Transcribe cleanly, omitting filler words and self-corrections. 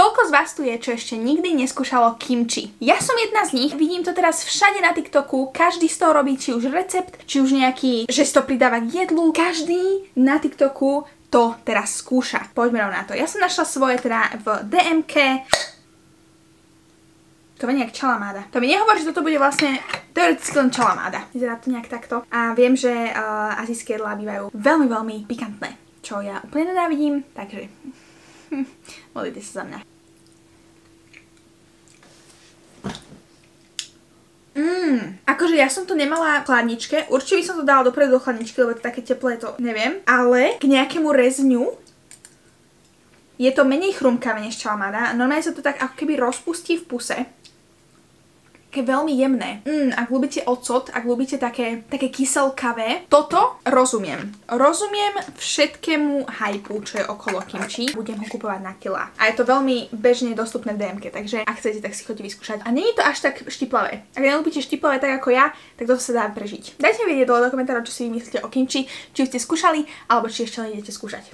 Koľko z vás tu je, čo ešte nikdy neskúšalo kimči? Ja som jedna z nich, vidím to teraz všade na TikToku, každý z toho robí či už recept, či už nejaký, že si to pridáva k jedlu, každý na TikToku to teraz skúša. Poďme rovno na to. Ja som našla svoje teda v DMke. To je nejak čalamáda. To mi nehovorí, že toto bude vlastne teoreticky len čalamáda. Vyzerá to nejak takto. A viem, že azijské jedlá bývajú veľmi, veľmi pikantné, čo ja úplne nenávidím, takže modlite sa za mňa. Akože ja som to nemala v chladničke, určite by som to dala dopredu do chladničky, lebo to také teplé, to neviem, ale k nejakému rezňu je to menej chrumkavé než čalamáda, normálne sa to tak ako keby rozpustí v puse. Také veľmi jemné. Ak ľúbite ocot, ak ľúbite také kyselkavé, toto rozumiem. Rozumiem všetkému hypu, čo je okolo kimči. Budem ho kupovať na kilá. A je to veľmi bežne dostupné v DMke, takže ak chcete, tak si chodite vyskúšať. A nie je to až tak štiplavé. Ak neľúbite štiplavé tak ako ja, tak toto sa dá prežiť. Dajte mi vedieť dole do komentárov, čo si myslíte o kimči, či ste skúšali, alebo či ešte len idete skúšať.